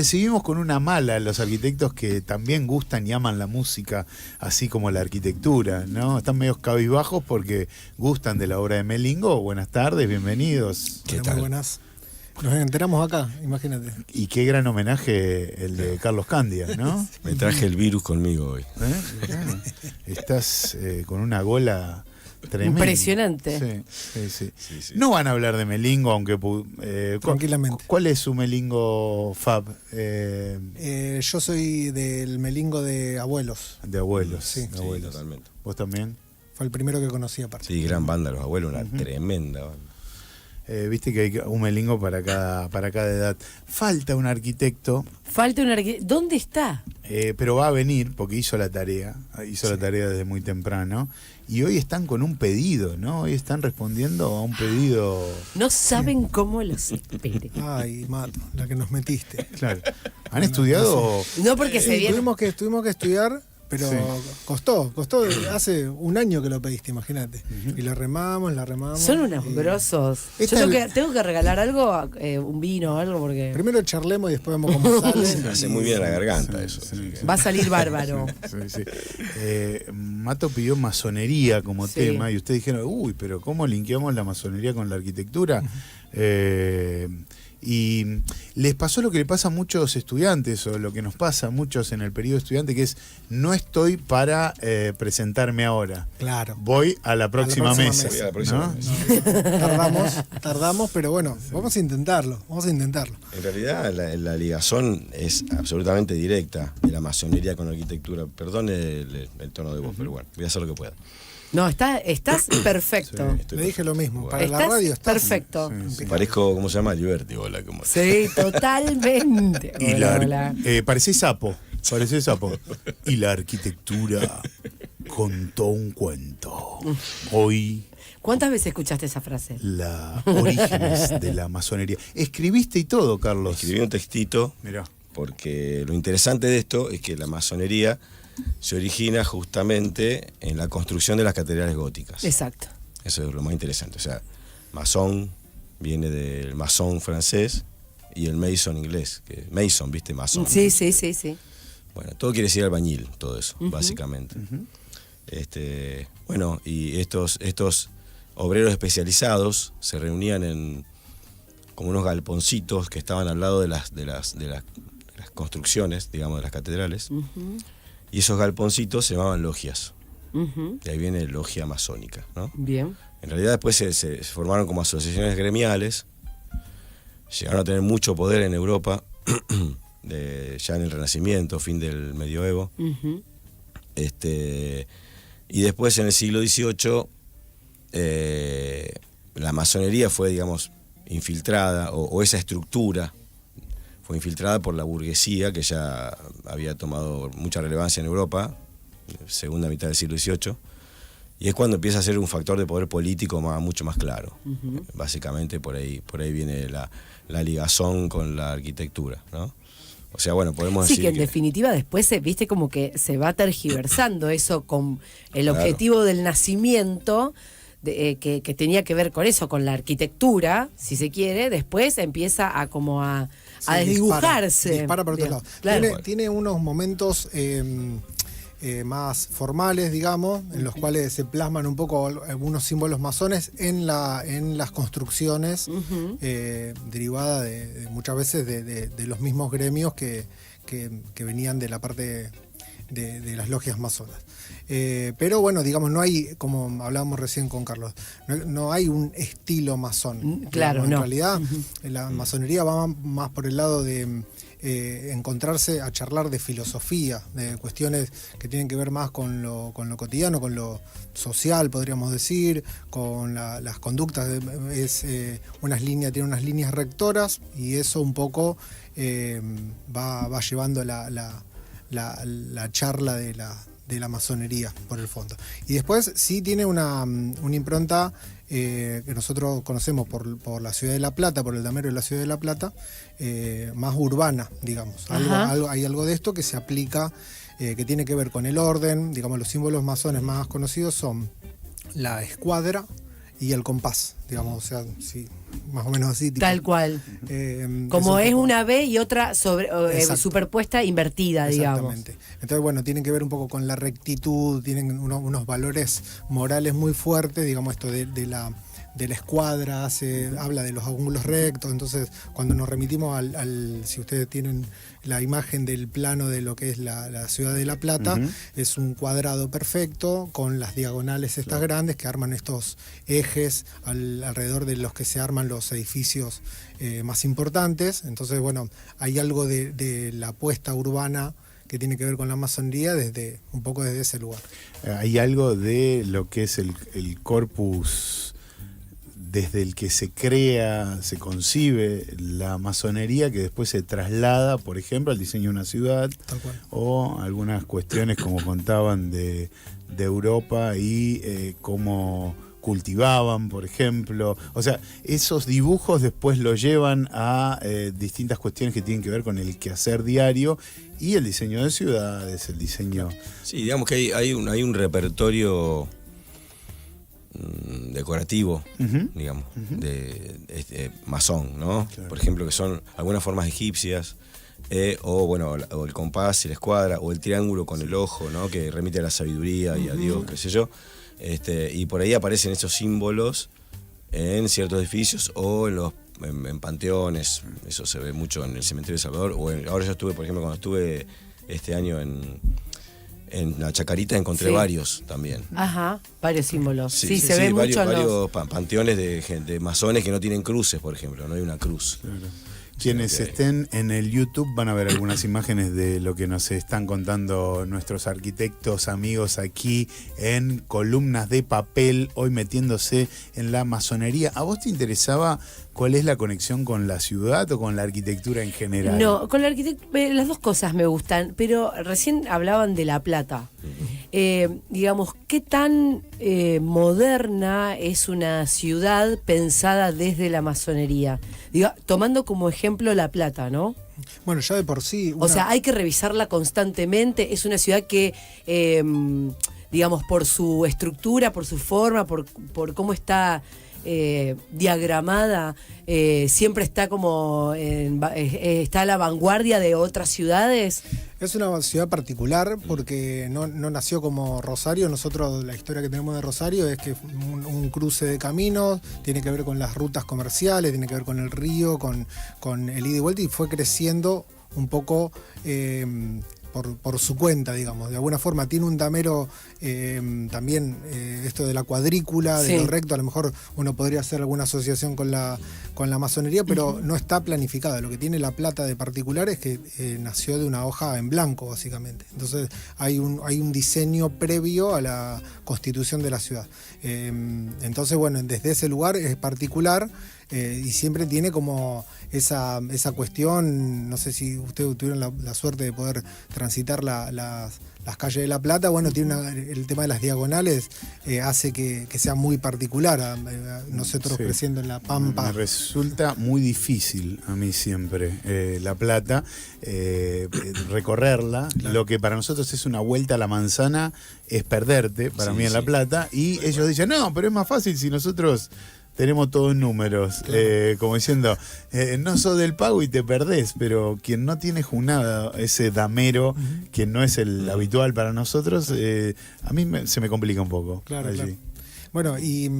Recibimos con una mala a los arquitectos que también gustan y aman la música, así como la arquitectura, ¿no? Están medio cabizbajos porque gustan de la obra de Melingo. Buenas tardes, bienvenidos. ¿Qué tal? Muy buenas. Nos enteramos acá, imagínate. Y qué gran homenaje el de Carlos Candia, ¿no? Me traje el virus conmigo hoy. Bueno, estás con una gola tremenda. Impresionante. Sí. No van a hablar de Melingo, aunque... tranquilamente. ¿Cuál es su Melingo Fab? Yo soy del Melingo de Abuelos. De Abuelos. Sí, de Abuelos. Totalmente. ¿Vos también? Fue el primero que conocí aparte. Sí, gran banda, Los Abuelos, una tremenda banda. Viste que hay un Melingo para cada edad. Falta un arquitecto. ¿Dónde está? Pero va a venir porque hizo la tarea. La tarea desde muy temprano. Y hoy están con un pedido, ¿no? Hoy están respondiendo a un pedido. No saben cómo los espere. Ay, Mato, la que nos metiste. Claro. ¿Han estudiado? No, porque se viene. Tuvimos que estudiar, pero costó hace un año que lo pediste, imagínate. Y la remamos. Son unos grosos. Yo tengo que regalar algo, un vino o algo, porque primero charlemos y después vamos como sale. Hace muy bien a la garganta eso. Va a salir bárbaro. Sí. Mato pidió masonería como tema y ustedes dijeron, uy, pero ¿cómo linkeamos la masonería con la arquitectura? Y les pasó lo que le pasa a muchos estudiantes, o lo que nos pasa a muchos en el periodo estudiante, que es: no estoy para presentarme ahora. Claro. Voy a la próxima mesa. Voy a la próxima mesa. Tardamos, pero bueno, vamos a intentarlo. En realidad la ligazón es absolutamente directa de la masonería con la arquitectura. Perdone el tono de voz, pero bueno, voy a hacer lo que pueda. No, estás perfecto. Le dije lo mismo. Para ¿Estás? la radio estás Perfecto. Sí. Parezco, ¿cómo se llama? Liberty, hola. ¿Cómo? Sí, totalmente. Hola. Parecés sapo. Y la arquitectura contó un cuento. Hoy... ¿Cuántas veces escuchaste esa frase? Los orígenes de la masonería. Escribiste y todo, Carlos. Escribí un textito. Mirá. Porque lo interesante de esto es que la masonería se origina justamente en la construcción de las catedrales góticas. Exacto. Eso es lo más interesante. O sea, masón viene del masón francés y el mason inglés. Mason, ¿viste? Masón. Sí. Bueno, todo quiere decir albañil, todo eso, básicamente. Bueno, y estos obreros especializados se reunían en como unos galponcitos que estaban al lado de las construcciones, digamos, de las catedrales. Y esos galponcitos se llamaban logias. De ahí viene logia masónica, ¿no? Bien. En realidad después se formaron como asociaciones gremiales, llegaron a tener mucho poder en Europa, ya en el Renacimiento, fin del Medioevo. Y después en el siglo XVIII la masonería fue, digamos, infiltrada, o esa estructura fue infiltrada por la burguesía, que ya había tomado mucha relevancia en Europa, segunda mitad del siglo XVIII, y es cuando empieza a ser un factor de poder político mucho más claro. Básicamente por ahí viene la ligazón con la arquitectura, ¿no? O sea, bueno, podemos decir que en definitiva después viste como que se va tergiversando eso con el objetivo del nacimiento, que tenía que ver con eso, con la arquitectura, si se quiere. Después empieza a desdibujarse. Dispara por otro lado. Claro. Tiene unos momentos más formales, digamos, en los cuales se plasman un poco algunos símbolos masones en las construcciones, derivada de muchas veces de los mismos gremios que venían de la parte de las logias masonas. Pero bueno, digamos, no hay, como hablábamos recién con Carlos, no hay un estilo masón. Claro, en realidad la masonería va más por el lado de encontrarse a charlar de filosofía, de cuestiones que tienen que ver más con lo cotidiano, con lo social, podríamos decir, con las conductas. Tiene unas líneas rectoras, y eso un poco va llevando la charla de la masonería por el fondo. Y después sí tiene una impronta que nosotros conocemos por la ciudad de La Plata, por el damero de la ciudad de La Plata, más urbana, digamos. Hay algo de esto que se aplica, que tiene que ver con el orden. Digamos, los símbolos masones más conocidos son la escuadra, y el compás, digamos, o sea, sí, más o menos así. Tipo, Tal cual. Como eso es una B y otra superpuesta invertida, digamos. Exactamente. Entonces, bueno, tienen que ver un poco con la rectitud, tienen unos valores morales muy fuertes, digamos, esto de la escuadra, habla de los ángulos rectos. Entonces, cuando nos remitimos si ustedes tienen la imagen del plano de lo que es la ciudad de La Plata, es un cuadrado perfecto con las diagonales estas grandes que arman estos ejes alrededor de los que se arman los edificios más importantes. Entonces, bueno, hay algo de la apuesta urbana que tiene que ver con la masonería un poco desde ese lugar. Hay algo de lo que es el corpus desde el que se crea, se concibe la masonería, que después se traslada, por ejemplo, al diseño de una ciudad, o algunas cuestiones, como contaban, de Europa y cómo cultivaban, por ejemplo. O sea, esos dibujos después lo llevan a distintas cuestiones que tienen que ver con el quehacer diario y el diseño de ciudades, el diseño... Sí, digamos que hay un repertorio decorativo, digamos, de masón, ¿no? Claro. Por ejemplo, que son algunas formas egipcias, o el compás y la escuadra, o el triángulo con el ojo, ¿no? Que remite a la sabiduría y a Dios, qué sé yo. Y por ahí aparecen esos símbolos en ciertos edificios o en panteones. Eso se ve mucho en el cementerio de Salvador. Ahora yo estuve, por ejemplo, cuando estuve este año en la Chacarita, encontré varios también. Ajá, varios símbolos. Sí, se ve mucho varios panteones de masones que no tienen cruces, por ejemplo, no hay una cruz. Claro. Quienes estén en el YouTube van a ver algunas imágenes de lo que nos están contando nuestros arquitectos amigos aquí en Columnas de Papel, hoy metiéndose en la masonería. ¿A vos te interesaba cuál es la conexión con la ciudad o con la arquitectura en general? No, con la arquitectura, las dos cosas me gustan, pero recién hablaban de La Plata. Digamos, ¿qué tan moderna es una ciudad pensada desde la masonería? Tomando como ejemplo La Plata, ¿no? Bueno, ya de por sí... O sea, hay que revisarla constantemente. Es una ciudad que, digamos, por su estructura, por su forma, por cómo está diagramada, siempre está como está a la vanguardia de otras ciudades. Es una ciudad particular porque no nació como Rosario. Nosotros, la historia que tenemos de Rosario es que un cruce de caminos, tiene que ver con las rutas comerciales, tiene que ver con el río, con el ida y vuelta, y fue creciendo un poco por su cuenta, digamos. De alguna forma tiene un damero también, esto de la cuadrícula, de lo recto. A lo mejor uno podría hacer alguna asociación con la masonería, pero no está planificada. Lo que tiene La Plata de particular es que nació de una hoja en blanco, básicamente. Entonces hay un diseño previo a la constitución de la ciudad. Entonces, bueno, desde ese lugar es particular. Y siempre tiene como esa cuestión. No sé si ustedes tuvieron la suerte de poder transitar las calles de La Plata. Bueno, tiene el tema de las diagonales, hace que sea muy particular. Nosotros creciendo en La Pampa. Me resulta muy difícil a mí siempre La Plata, recorrerla. Claro. Lo que para nosotros es una vuelta a la manzana es perderte, para mí en La Plata. Y ellos dicen, no, pero es más fácil si nosotros tenemos todo en números, claro. Como diciendo, no sos del pago y te perdés, pero quien no tiene junada ese damero, que no es el habitual para nosotros, a mí se me complica un poco. Claro, claro. Bueno, y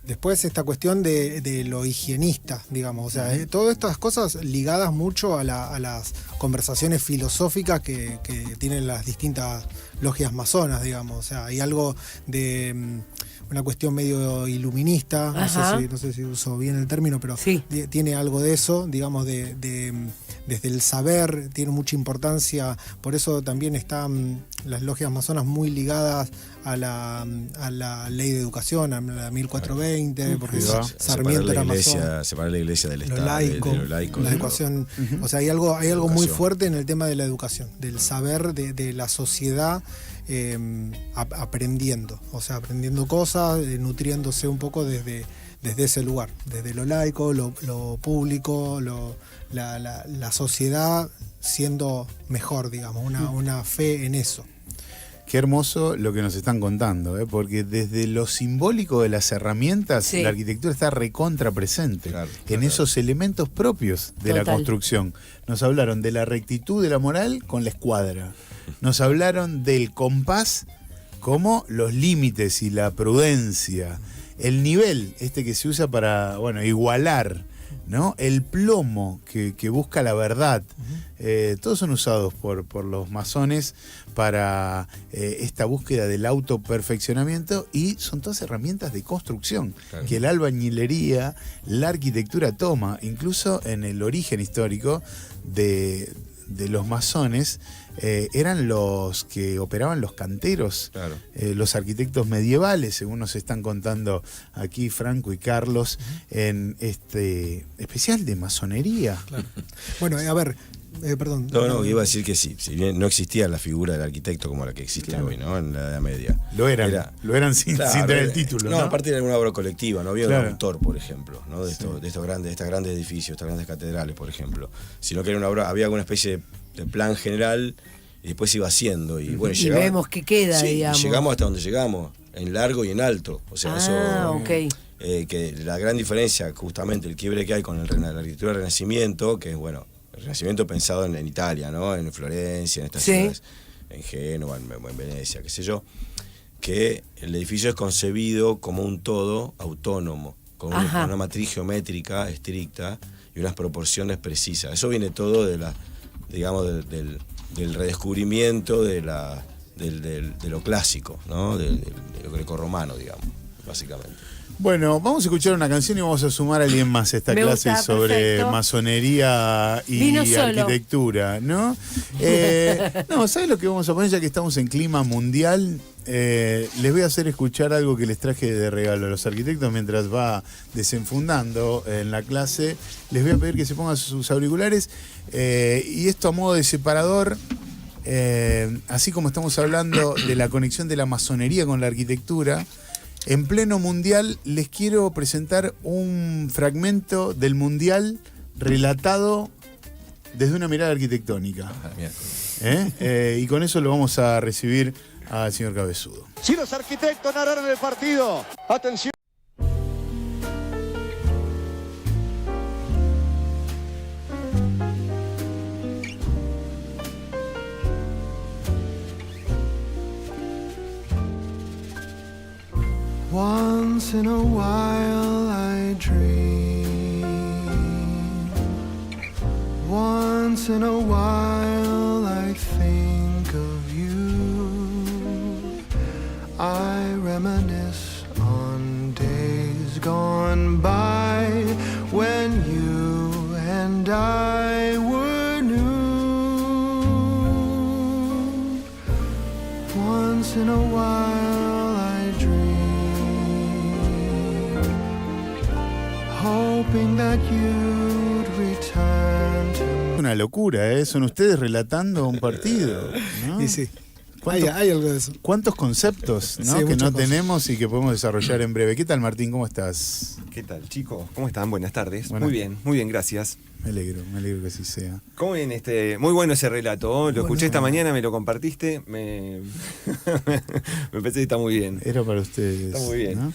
después esta cuestión de lo higienista, digamos, o sea, todas estas cosas ligadas mucho a las conversaciones filosóficas que tienen las distintas logias masonas, digamos. O sea, hay algo de una cuestión medio iluminista, no sé si uso bien el término, pero sí, tiene algo de eso, digamos, desde el saber, tiene mucha importancia. Por eso también están las logias masonas muy ligadas a la ley de educación, a la 1420, porque Sarmiento era masón. Separar la iglesia del Estado, laico, de lo laico. La educación, o sea, hay algo muy fuerte en el tema de la educación, del saber de la sociedad, aprendiendo cosas, nutriéndose un poco desde ese lugar, desde lo laico, lo público, la sociedad siendo mejor, digamos, una fe en eso. Qué hermoso lo que nos están contando, porque desde lo simbólico de las herramientas, Sí. la arquitectura está recontra presente Claro, en claro. esos elementos propios de la Total. construcción. Nos hablaron de la rectitud de la moral con la escuadra. Nos hablaron del compás como los límites y la prudencia. El nivel, que se usa para, igualar, ¿no? El plomo que busca la verdad. Todos son usados por los masones para esta búsqueda del autoperfeccionamiento, y son todas herramientas de construcción Claro. que la albañilería, la arquitectura toma, incluso en el origen histórico de los masones. Eran los que operaban los canteros, Claro. los arquitectos medievales, según nos están contando aquí Franco y Carlos, en este especial de masonería. Bueno, a ver, perdón. No, iba a decir que sí, si bien no existía la figura del arquitecto como la que existe hoy, ¿no? En la Edad Media. Lo eran sin Claro, tener el título, ¿no? aparte era una obra colectiva, no había Claro. un autor, por ejemplo, ¿no? De estos grandes edificios, estas grandes catedrales, por ejemplo. Sino que era una obra, había alguna especie de plan general y después iba haciendo. Y bueno, Y vemos que queda, sí, y digamos. llegamos hasta donde llegamos, en largo y en alto. O sea, ok. que la gran diferencia, justamente el quiebre que hay con la arquitectura del Renacimiento, que es, bueno, el Renacimiento pensado en Italia, ¿no? En Florencia, en estas Sí. ciudades, en Génova, en Venecia, qué sé yo, que el edificio es concebido como un todo autónomo, con Ajá. una matriz geométrica estricta y unas proporciones precisas. Eso viene todo de del redescubrimiento de lo clásico, ¿no? De lo grecorromano, digamos, básicamente. Bueno, vamos a escuchar una canción y vamos a sumar a alguien más a esta Me clase gusta, sobre perfecto. masonería y Vino solo. arquitectura, ¿no? No, ¿sabes lo que vamos a poner? Ya que estamos en clima mundial, les voy a hacer escuchar algo que les traje de regalo a los arquitectos mientras va desenfundando en la clase. Les voy a pedir que se pongan sus auriculares, y esto a modo de separador. Así como estamos hablando de la conexión de la masonería con la arquitectura, en pleno mundial les quiero presentar un fragmento del mundial relatado desde una mirada arquitectónica. Y con eso lo vamos a recibir al señor Cabezudo. Si los arquitectos narraron el partido, atención. Once in a while I dream. Once in a while I think of you. I reminisce on days gone by when you and I were new. Once in a while I dream, hoping that you'd return to me. Una locura, ¿eh? Son ustedes relatando un partido, ¿no? Y sí, hay, ¿Cuántos, hay algo de eso. cuántos conceptos, ¿no? Sí, que muchas no cosas. tenemos y que podemos desarrollar en breve? ¿Qué tal, Martín? ¿Cómo estás? ¿Qué tal, chicos? ¿Cómo están? Buenas tardes. Buenas. Muy bien, gracias. Me alegro que así sea. ¿Cómo ven muy bueno ese relato? Lo Bueno. escuché esta mañana, me lo compartiste, me parece que está muy bien. Era para ustedes. Está muy bien. ¿no?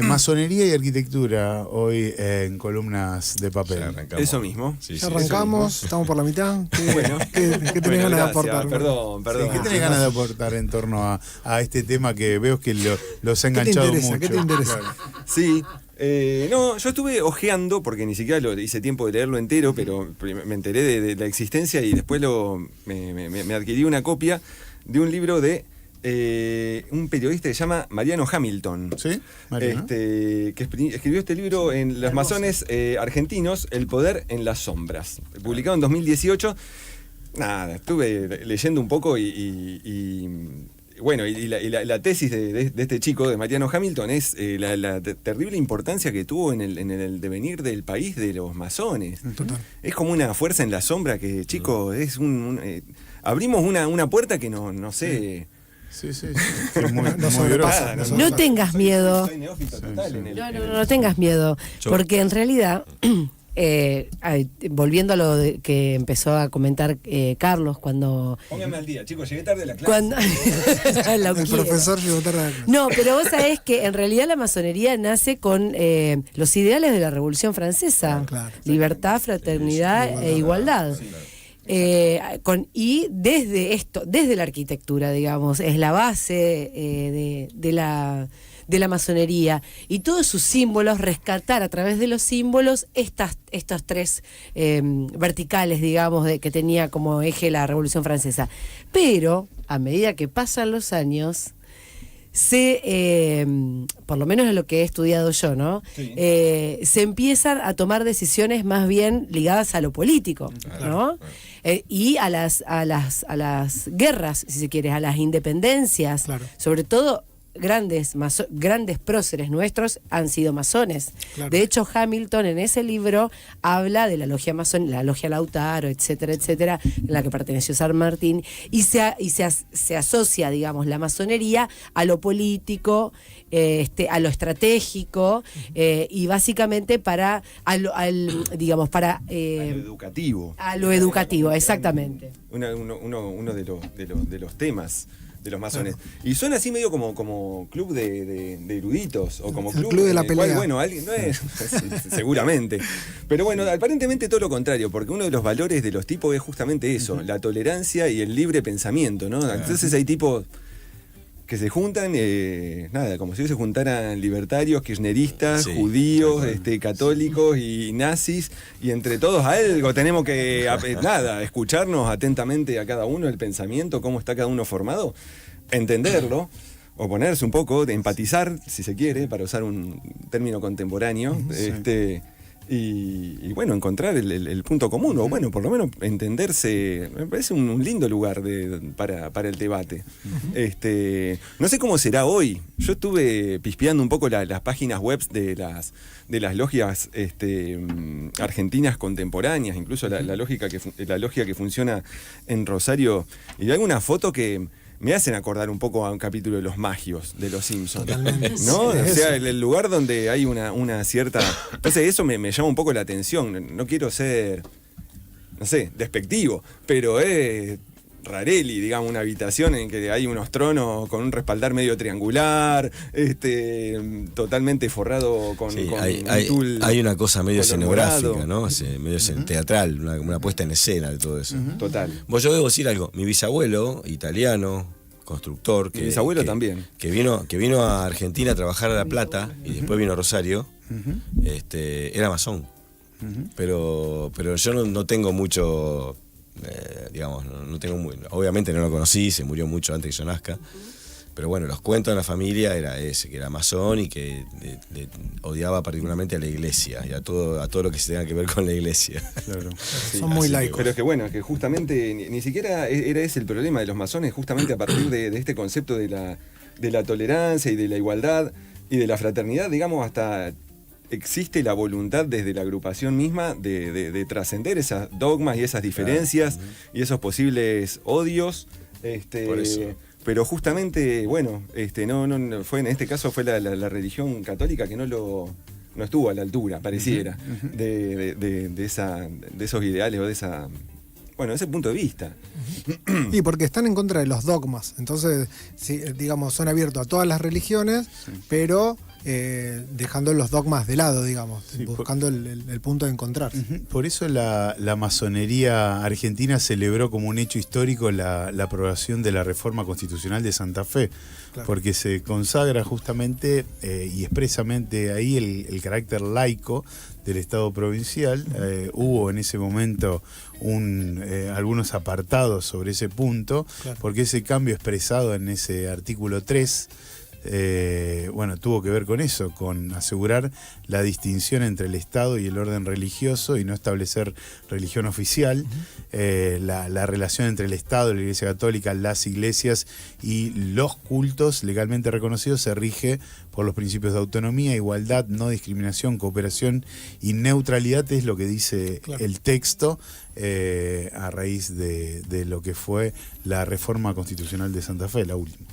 Masonería y arquitectura hoy en columnas de papel. Ya arrancamos. Eso mismo. Sí, Ya sí. arrancamos, estamos por la mitad. ¿Qué, Bueno. qué tenés Bueno, ganas de gracias. aportar? Perdón. ¿Qué tenés ganas de aportar en torno a este tema que veo que los ha ¿Qué te enganchado interesa? mucho? ¿Qué te interesa? Claro. Sí. No, yo estuve ojeando, porque ni siquiera hice tiempo de leerlo entero, pero me enteré de la existencia y después me adquirí una copia de un libro de un periodista que se llama Mariano Hamilton. ¿Sí? Mariano. Que escribió este libro en Los masones argentinos, El poder en las sombras, publicado en 2018. Nada, estuve leyendo un poco y la tesis de este chico, de Mariano Hamilton, es la terrible importancia que tuvo en el devenir del país de los masones. Total. Es como una fuerza en la sombra que, chico, es abrimos una puerta que no sé. Sí. Que es muy, No muy sobrepasa, grosa. no No tengas miedo. Soy neófito total en el- No tengas miedo. Yo- Porque en realidad volviendo a lo que empezó a comentar Carlos cuando... Póngame al día, chicos, llegué tarde a la clase. cuando El profesor llegó tarde a la clase. No, pero vos sabés que en realidad la masonería nace con los ideales de la Revolución Francesa. Claro. Libertad, fraternidad e igualdad. Y desde la arquitectura, digamos, es la base de la masonería, y todos sus símbolos, rescatar a través de los símbolos estos tres verticales, digamos, que tenía como eje la Revolución Francesa. Pero a medida que pasan los años, por lo menos es lo que he estudiado yo, ¿no? Sí. Se empiezan a tomar decisiones más bien ligadas a lo político, ¿no? Claro. Y a las guerras, si se quiere, a las independencias, claro. Sobre todo grandes próceres nuestros han sido masones. Claro. De hecho, Hamilton en ese libro habla de la logia masón, la logia Lautaro, etcétera, etcétera, en la que perteneció San Martín, y se asocia, digamos, la masonería a lo político, a lo estratégico, y básicamente para lo educativo. A lo educativo, exactamente. Uno de los temas de los masones. Y suena así medio como club de eruditos, o como club de la pelea. Cual, bueno, alguien no es, seguramente. Pero bueno, aparentemente todo lo contrario, porque uno de los valores de los tipos es justamente eso, la tolerancia y el libre pensamiento, ¿no? Entonces hay tipos que se juntan, como si se juntaran libertarios, kirchneristas, judíos, católicos y nazis, y entre todos algo tenemos que, escucharnos atentamente a cada uno, el pensamiento, cómo está cada uno formado, entenderlo, oponerse un poco, de empatizar, si se quiere, para usar un término contemporáneo, y bueno, encontrar el punto común, o bueno, por lo menos entenderse. Me parece un lindo lugar para el debate. No sé cómo será hoy. Yo estuve pispeando un poco las páginas web de las logias argentinas contemporáneas, incluso la logia que funciona en Rosario, y hay alguna foto que me hacen acordar un poco a un capítulo de Los Magios, de Los Simpsons. Totalmente. ¿No? Sí, o sea, el lugar donde hay una cierta... Entonces eso me llama un poco la atención. No quiero ser, no sé, despectivo, pero es Rarelli, digamos, una habitación en que hay unos tronos con un respaldar medio triangular, totalmente forrado con tul. Hay una cosa medio escenográfica, ¿no? Medio teatral, una puesta en escena de todo eso. Total. Yo debo decir algo. Mi bisabuelo, italiano, constructor, mi bisabuelo también, que vino a Argentina a trabajar a La Plata y después vino a Rosario, era masón. Pero yo no tengo mucho... no tengo obviamente no lo conocí, se murió mucho antes que yo nazca, pero bueno, los cuentos de la familia era ese, que era masón y que odiaba particularmente a la iglesia y a todo lo que se tenga que ver con la iglesia. Claro. Sí, son muy laicos. Pero es que bueno, que justamente ni siquiera era ese el problema de los masones, justamente a partir de este concepto de la tolerancia y de la igualdad y de la fraternidad, digamos, hasta existe la voluntad desde la agrupación misma de trascender esas dogmas y esas diferencias y esos posibles odios. Por eso. Pero justamente, bueno, no fue, en este caso fue la religión católica que no estuvo a la altura, pareciera, de esos ideales o de ese punto de vista. Y porque están en contra de los dogmas. Entonces, digamos, son abiertos a todas las religiones, pero dejando los dogmas de lado, digamos, buscando el punto de encontrarse. Por eso la masonería argentina celebró como un hecho histórico la aprobación de la reforma constitucional de Santa Fe, claro. Porque se consagra justamente y expresamente ahí el carácter laico del Estado provincial. Hubo en ese momento algunos apartados sobre ese punto, claro. Porque ese cambio expresado en ese artículo 3 tuvo que ver con eso, con asegurar la distinción entre el Estado y el orden religioso y no establecer religión oficial. La relación entre el Estado, la Iglesia Católica, las iglesias y los cultos legalmente reconocidos se rige por los principios de autonomía, igualdad, no discriminación, cooperación y neutralidad, es lo que dice, claro, el texto a raíz de lo que fue la reforma constitucional de Santa Fe, la última.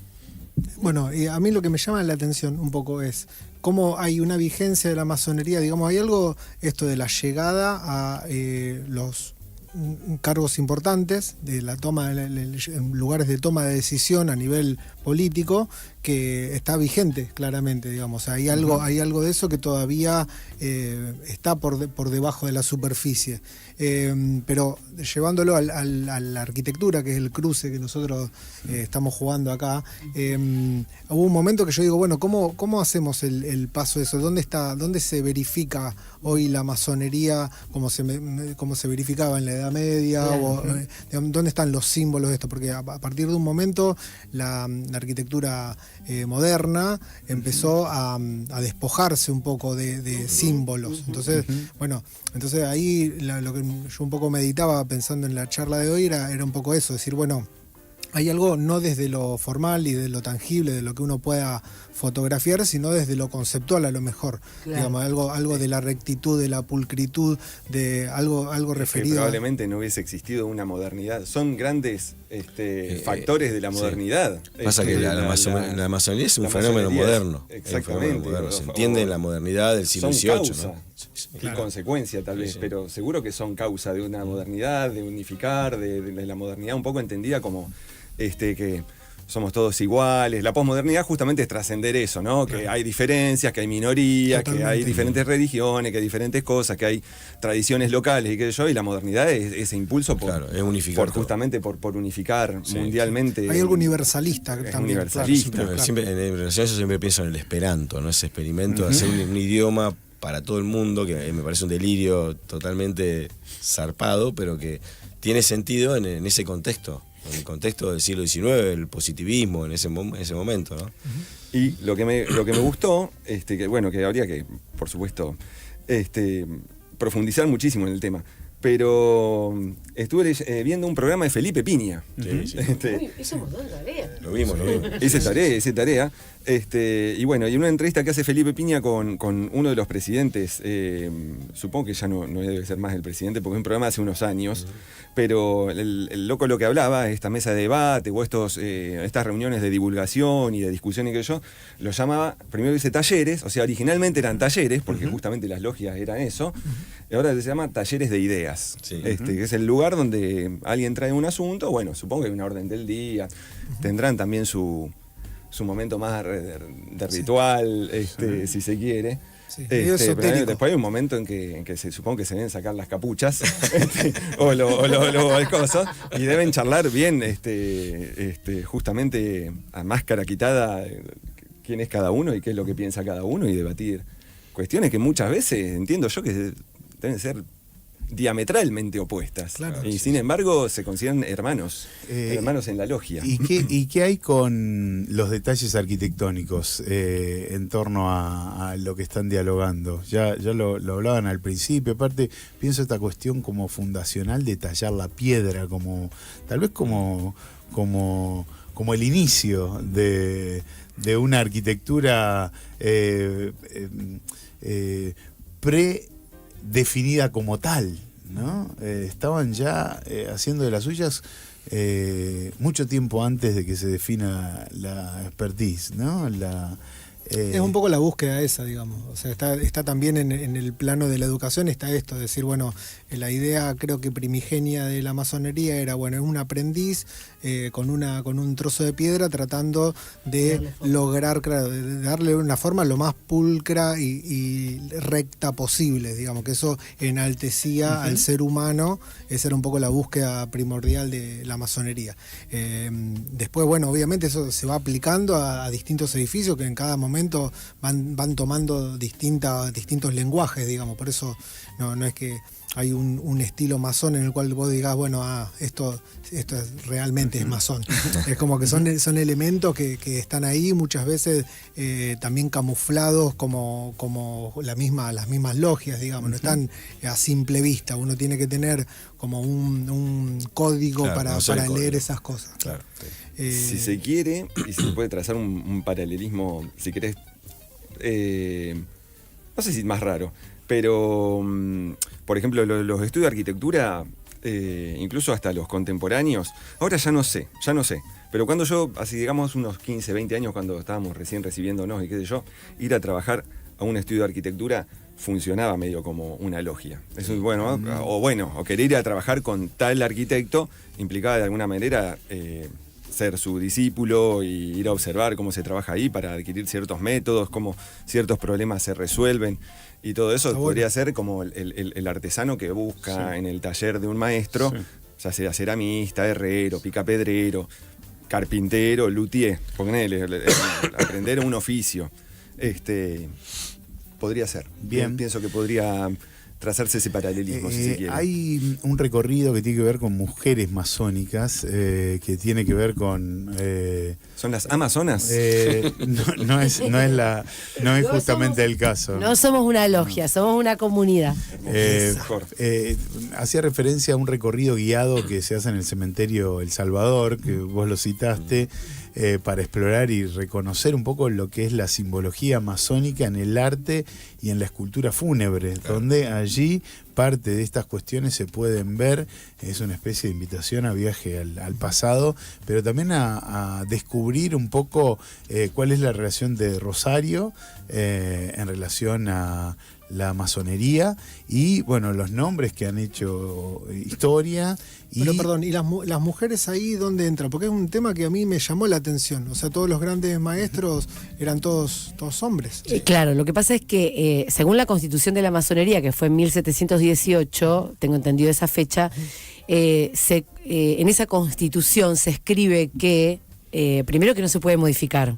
Bueno, y a mí lo que me llama la atención un poco es cómo hay una vigencia de la masonería, digamos, hay algo, esto de la llegada a los cargos importantes, de la toma en lugares de toma de decisión a nivel político, que está vigente claramente, digamos. Hay algo de eso que todavía está por debajo de la superficie. Pero llevándolo a la arquitectura, que es el cruce que nosotros estamos jugando acá, hubo un momento que yo digo, bueno, ¿cómo hacemos el paso de eso? ¿Dónde se verifica hoy la masonería como se verificaba en la Edad Media? Claro. ¿Dónde están los símbolos de esto? Porque a partir de un momento la arquitectura moderna empezó a despojarse un poco de símbolos. Entonces, bueno, ahí lo que yo un poco meditaba pensando en la charla de hoy era un poco eso, decir, bueno, hay algo no desde lo formal y de lo tangible, de lo que uno pueda fotografiar, sino desde lo conceptual a lo mejor. Claro. Digamos, algo de la rectitud, de la pulcritud, de algo referido. Que probablemente no hubiese existido una modernidad. Son grandes factores de la modernidad. Pasa que la masonería es un fenómeno moderno. Exactamente. Se entiende en la modernidad del siglo XVIII, causa, ¿no? y consecuencia tal vez, pero seguro que son causa de una modernidad, de unificar, de la modernidad un poco entendida como que somos todos iguales. La posmodernidad justamente es trascender eso, ¿no? Que hay diferencias, que hay minorías, que hay diferentes religiones, que hay diferentes cosas, que hay tradiciones locales y qué sé yo, y la modernidad es ese impulso es unificar justamente por unificar mundialmente. Hay algo universalista es también. universalista. Claro. Siempre, en relación a eso siempre pienso en el esperanto, ¿no? Ese experimento de hacer un idioma para todo el mundo, que me parece un delirio totalmente zarpado, pero que tiene sentido en ese contexto. En el contexto del siglo XIX, el positivismo en ese momento, ¿no? Y lo que me gustó, que habría que, por supuesto, profundizar muchísimo en el tema. Pero estuve viendo un programa de Felipe Piña. Sí. Uy, eso mandó en tarea. Lo vimos. Ese tarea. Y en una entrevista que hace Felipe Piña con uno de los presidentes, supongo que ya no debe ser más el presidente, porque es un programa de hace unos años, pero el loco lo que hablaba, esta mesa de debate o estas reuniones de divulgación y de discusión y que yo, lo llamaba, primero dice talleres, o sea, originalmente eran talleres, porque justamente las logias eran eso, y ahora se llama talleres de ideas, Sí. que es el lugar donde alguien trae un asunto, bueno, supongo que hay una orden del día, tendrán también su momento más de ritual, si se quiere. Sí, Pero esotérico. después hay un momento en que se supone que se deben sacar las capuchas o el coso, y deben charlar bien justamente a máscara quitada quién es cada uno y qué es lo que piensa cada uno, y debatir cuestiones que muchas veces entiendo yo que deben ser diametralmente opuestas. Claro. Y sin embargo se consideran hermanos en la logia. ¿Y qué hay con los detalles arquitectónicos en torno a lo que están dialogando? Ya lo hablaban al principio. Aparte, pienso esta cuestión como fundacional de tallar la piedra, tal vez como el inicio de una arquitectura predefinida como tal, ¿no? Estaban ya haciendo de las suyas mucho tiempo antes de que se defina la expertise, ¿no? Es un poco la búsqueda esa, digamos. O sea, está también en el plano de la educación, está esto, decir, bueno, la idea creo que primigenia de la masonería era, bueno, es un aprendiz con un trozo de piedra tratando de lograr, claro, de darle una forma lo más pulcra y recta posible, digamos, que eso enaltecía al ser humano. Esa era un poco la búsqueda primordial de la masonería. Después, bueno, obviamente eso se va aplicando a distintos edificios que en cada momento van tomando distintos lenguajes, digamos. Por eso no es que hay un estilo masón en el cual vos digas, bueno, esto realmente es masón. Es como que son elementos que están ahí muchas veces también camuflados como las mismas logias, digamos. No están a simple vista. Uno tiene que tener como un código, claro, para leer esas cosas. Claro. Si se quiere, y se puede trazar un paralelismo, si querés, no sé si más raro, pero por ejemplo los estudios de arquitectura incluso hasta los contemporáneos. Ahora ya no sé. Pero cuando yo, así digamos unos 15, 20 años, cuando estábamos recién recibiéndonos y qué sé yo, ir a trabajar a un estudio de arquitectura funcionaba medio como una logia. Eso es bueno, o querer ir a trabajar con tal arquitecto implicaba de alguna manera ser su discípulo y ir a observar cómo se trabaja ahí para adquirir ciertos métodos, cómo ciertos problemas se resuelven. Y todo eso podría ser como el artesano que busca en el taller de un maestro, ya sea ceramista, herrero, picapedrero, carpintero, luthier, ponele, aprender un oficio. Podría ser. Bien. Pienso que podría trazarse ese paralelismo, si se quiere. Hay un recorrido que tiene que ver con mujeres masónicas, que tiene que ver con... ¿Son las amazonas? No es justamente el caso. No somos una logia, somos una comunidad. Hacía referencia a un recorrido guiado que se hace en el cementerio El Salvador, que vos lo citaste, para explorar y reconocer un poco lo que es la simbología masónica en el arte y en la escultura fúnebre, donde allí parte de estas cuestiones se pueden ver. Es una especie de invitación a viaje al pasado, pero también a descubrir un poco cuál es la relación de Rosario en relación a la masonería y bueno, los nombres que han hecho historia. Pero perdón, ¿y las mujeres ahí dónde entran? Porque es un tema que a mí me llamó la atención. O sea, todos los grandes maestros eran todos hombres. Claro, lo que pasa es que según la Constitución de la Masonería, que fue en 1718, tengo entendido esa fecha, en esa Constitución se escribe que, primero, que no se puede modificar.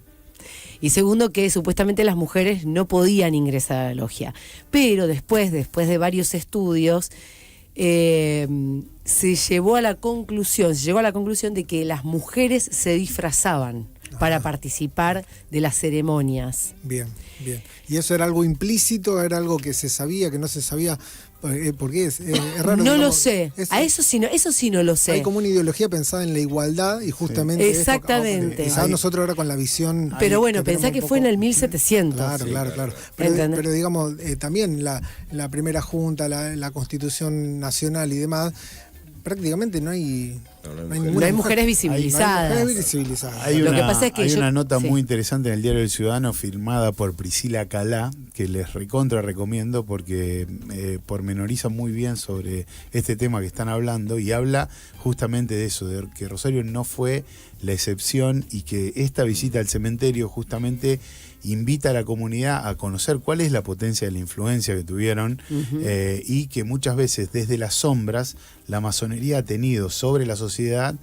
Y segundo, que supuestamente las mujeres no podían ingresar a la logia. Pero después de varios estudios, se llegó a la conclusión de que las mujeres se disfrazaban para participar de las ceremonias. Bien. ¿Y eso era algo implícito? ¿Era algo que se sabía, que no se sabía? ¿Por qué es raro? No lo sé. Eso sí no lo sé. Hay como una ideología pensada en la igualdad y justamente... Exactamente. Quizás nosotros ahora con la visión... Pero bueno, pensá que fue en el 1700. Claro. Pero digamos, también la primera junta, la Constitución Nacional y demás, prácticamente no hay mujeres visibilizadas. Lo que pasa es que hay una nota muy interesante en el Diario del Ciudadano firmada por Priscila Calá, que les recomiendo porque pormenoriza muy bien sobre este tema que están hablando y habla justamente de eso, de que Rosario no fue la excepción y que esta visita al cementerio justamente invita a la comunidad a conocer cuál es la potencia de la influencia que tuvieron y que muchas veces desde las sombras la masonería ha tenido sobre la sociedad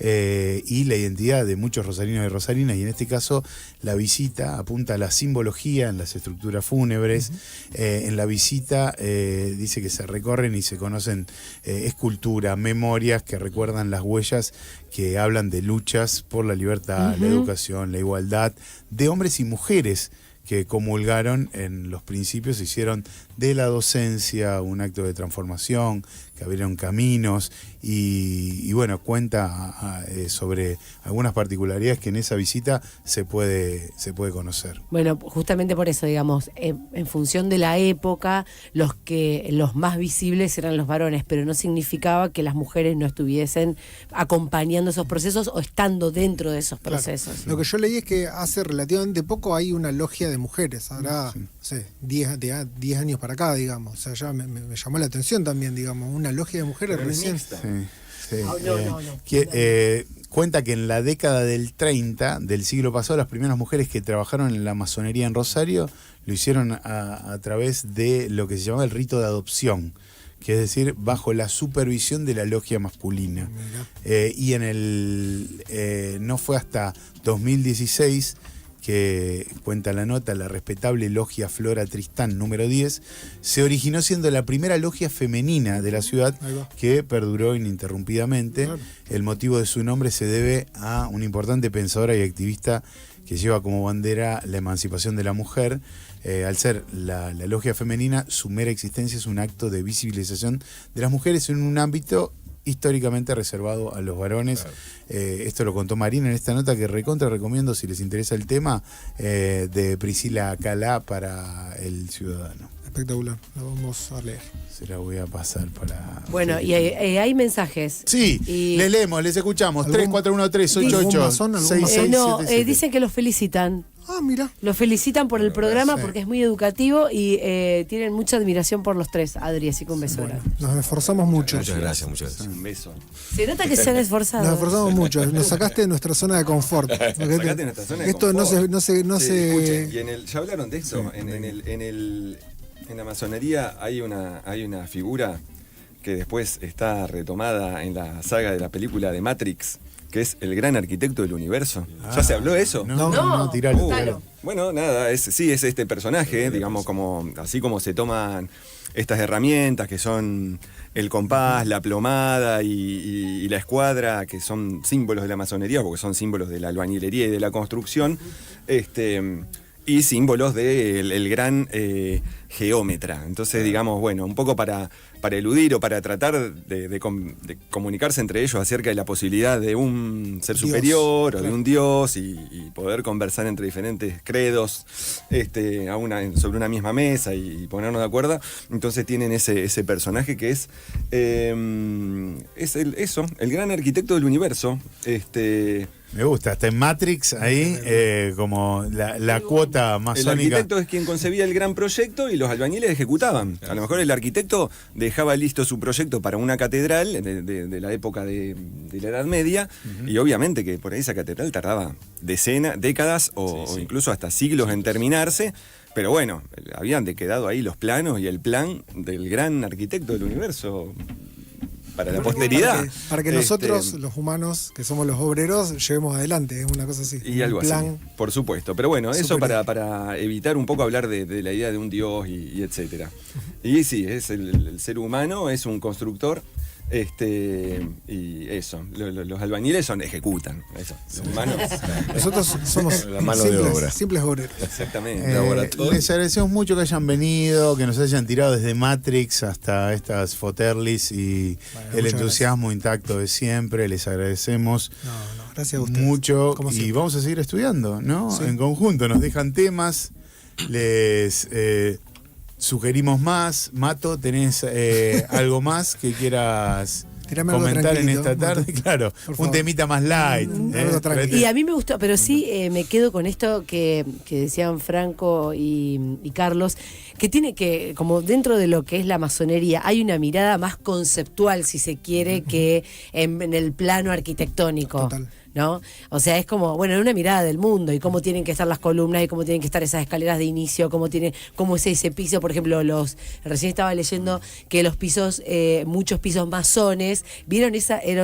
y la identidad de muchos rosarinos y rosarinas, y en este caso la visita apunta a la simbología en las estructuras fúnebres. En la visita dice que se recorren y se conocen esculturas, memorias que recuerdan las huellas que hablan de luchas por la libertad, la educación, la igualdad de hombres y mujeres que comulgaron en los principios, hicieron de la docencia un acto de transformación, que abrieron caminos y bueno, cuenta sobre algunas particularidades que en esa visita se puede conocer. Bueno, justamente por eso, digamos, en función de la época, los más visibles eran los varones, pero no significaba que las mujeres no estuviesen acompañando esos procesos o estando dentro de esos procesos. Claro. Lo que yo leí es que hace relativamente poco hay una logia de mujeres, ahora, no sé, 10 años para acá, digamos. O sea, ya me llamó la atención también, digamos, una logia de mujeres recién. Cuenta que en la década del 30 del siglo pasado, las primeras mujeres que trabajaron en la masonería en Rosario lo hicieron a través de lo que se llamaba el rito de adopción, que es decir, bajo la supervisión de la logia masculina. Y no fue hasta 2016 que cuenta la nota, la respetable logia Flora Tristán número 10, se originó siendo la primera logia femenina de la ciudad que perduró ininterrumpidamente. Claro. El motivo de su nombre se debe a una importante pensadora y activista que lleva como bandera la emancipación de la mujer. Al ser la logia femenina, su mera existencia es un acto de visibilización de las mujeres en un ámbito históricamente reservado a los varones. Esto lo contó Marina en esta nota que recontra recomiendo si les interesa el tema, de Priscila Calá para El Ciudadano. Espectacular, lo vamos a leer. Se la voy a pasar para... Bueno, y hay mensajes. Sí, Y- les leemos, les escuchamos. ¿Algún- 341388 algún masón, algún masón? 6677. Dicen que los felicitan. Ah, mira. Los felicitan por el programa sí. porque es muy educativo y tienen mucha admiración por los tres. Adri, así que un beso grande. Nos esforzamos mucho. Muchas gracias, muchas gracias. Un beso. Se nota que se han esforzado. Nos esforzamos mucho. Nos sacaste de nuestra zona de confort. Sacaste de nuestra zona de Esto confort. no Sí, se. escuchen, y ya hablaron de esto. En la masonería hay una figura que después está retomada en la saga de la película de Matrix, que es el gran arquitecto del universo. ¿Ya se habló de eso? No, tiralo, Uh, tiralo. Bueno, nada, es este personaje, digamos, así como se toman estas herramientas que son el compás, la plomada y la escuadra, que son símbolos de la masonería, porque son símbolos de la albañilería y de la construcción, y símbolos del gran geómetra. Entonces, digamos, bueno, un poco para eludir o para tratar de comunicarse entre ellos acerca de la posibilidad de un ser Dios, superior o de claro. un Dios y poder conversar entre diferentes credos sobre una misma mesa y ponernos de acuerdo. Entonces tienen ese personaje que es el gran arquitecto del universo. Me gusta, hasta en Matrix ahí, como la cuota El masónica. arquitecto es quien concebía el gran proyecto y los albañiles ejecutaban. A lo mejor el arquitecto dejaba listo su proyecto para una catedral de la época de la Edad Media, y obviamente que por ahí esa catedral tardaba décadas o incluso hasta siglos en terminarse. Pero bueno, habían quedado ahí los planos y el plan del gran arquitecto del universo para la posteridad. Para que nosotros, los humanos, que somos los obreros, llevemos adelante. Es una cosa así. Y algo un plan. así, por supuesto. Pero bueno, eso superior. para evitar un poco hablar de la idea de un dios y etcétera. Y sí, es el ser humano, es un constructor, y eso. Los albañiles ejecutan, eso. Los humanos. Nosotros somos La mano de obra. simples obreros. Exactamente. Laboratorio. Les agradecemos mucho que hayan venido, que nos hayan tirado desde Matrix hasta estas Foterlis y el muchas entusiasmo intacto de siempre. Les agradecemos No, gracias a ustedes. mucho Como y siempre. vamos a seguir estudiando, ¿no? Sí. En conjunto, nos dejan temas, les sugerimos más. Mato, ¿tenés algo más que quieras Tirame algo comentar en tranquilito, esta tarde? Mato. Claro, Por un favor. temita más light. Algo tranquilo. Y a mí me gustó, pero sí me quedo con esto que decían Franco y Carlos, que tiene que, como dentro de lo que es la masonería, hay una mirada más conceptual, si se quiere, que en el plano arquitectónico. Total. ¿No? O sea, es como, bueno, una mirada del mundo y cómo tienen que estar las columnas y cómo tienen que estar esas escaleras de inicio, cómo es ese piso, por ejemplo, recién estaba leyendo que los pisos, muchos pisos masones, ¿vieron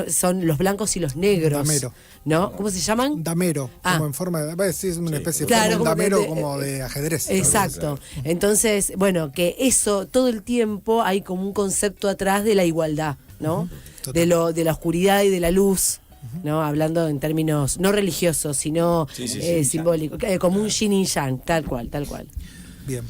son los blancos y los negros? Damero. ¿No? ¿Cómo se llaman? Damero, Ah. como en forma de. Sí, es una especie de Claro, forma, un como damero de- como de ajedrez. Exacto. Entonces, bueno, que eso, todo el tiempo hay como un concepto atrás de la igualdad, ¿no? Total. De la oscuridad y de la luz, ¿no? Hablando en términos no religiosos, sino simbólicos, como un yin y yang, tal cual. Bien.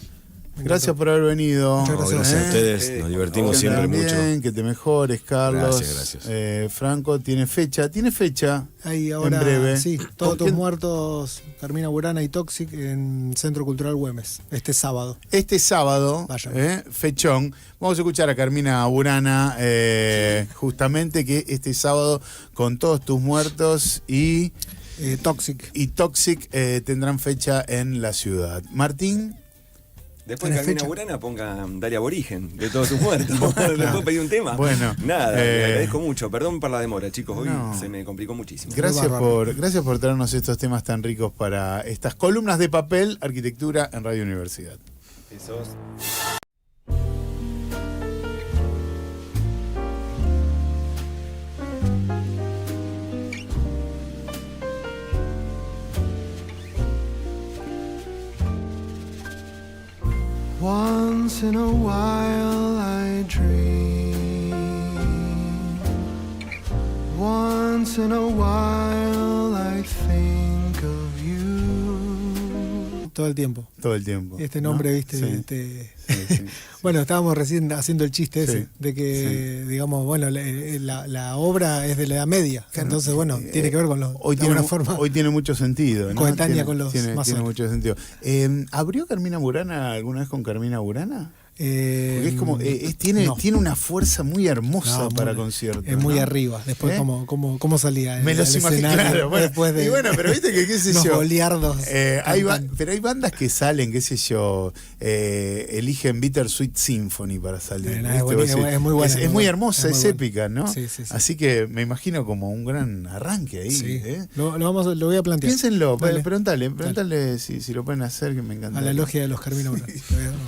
Me Gracias encantó. por haber venido. Muchas No, gracias. gracias a ¿Eh? ustedes, nos divertimos Que siempre andes mucho. bien, que te mejores, Carlos. Gracias. Franco, ¿tiene fecha? Ahí ahora, en breve. sí, ¿Con Todos tus quién? muertos, Carmina Burana y Toxic en Centro Cultural Güemes, este sábado. Este sábado, Vayan. fechón, vamos a escuchar a Carmina Burana, justamente que este sábado con Todos tus muertos y Toxic. Toxic tendrán fecha en la ciudad. Martín, Después de ¿Tenés Carmina fecha? Burana ponga Dale Aborigen, de todos tus muertos. ¿Le puedo pedir un tema? Bueno, Nada, le agradezco mucho. Perdón por la demora, chicos. Hoy No. se me complicó muchísimo. gracias bárbaro. por traernos estos temas tan ricos para estas columnas de papel, arquitectura en Radio Universidad. Besos. Once in a while I dream. Once in a while I think of you. todo el tiempo. Todo el tiempo. Este nombre, ¿no? viste, Sí. Bueno, estábamos recién haciendo el chiste ese, Sí, de que, digamos, bueno, la obra es de la Edad Media. Entonces, bueno, tiene que ver con Hoy de tiene, alguna forma. hoy tiene mucho sentido, ¿no? Coetánea con los tiene masones. mucho sentido. ¿Abrió Carmina Burana alguna vez con Carmina Burana? Porque es como, no. tiene una fuerza muy hermosa No, para muy- conciertos. Es muy ¿no? arriba. Después, ¿Eh? ¿cómo salía? Me los al imagino, escenario claro. Bueno, después de y bueno, pero viste que, qué sé unos yo. goliardos Pero hay bandas que salen, qué sé yo, eligen Bittersweet Symphony para salir. No, ¿viste? es Vos buena, decís, es muy buena, Es muy muy buena, hermosa, es es muy épica, ¿no? Sí, sí, sí. Así que me imagino como un gran arranque ahí. Sí. ¿eh? Lo voy a plantear. Piénsenlo, Dale. preguntale si lo pueden hacer, que me encanta. A la logia de los Carmina Burana.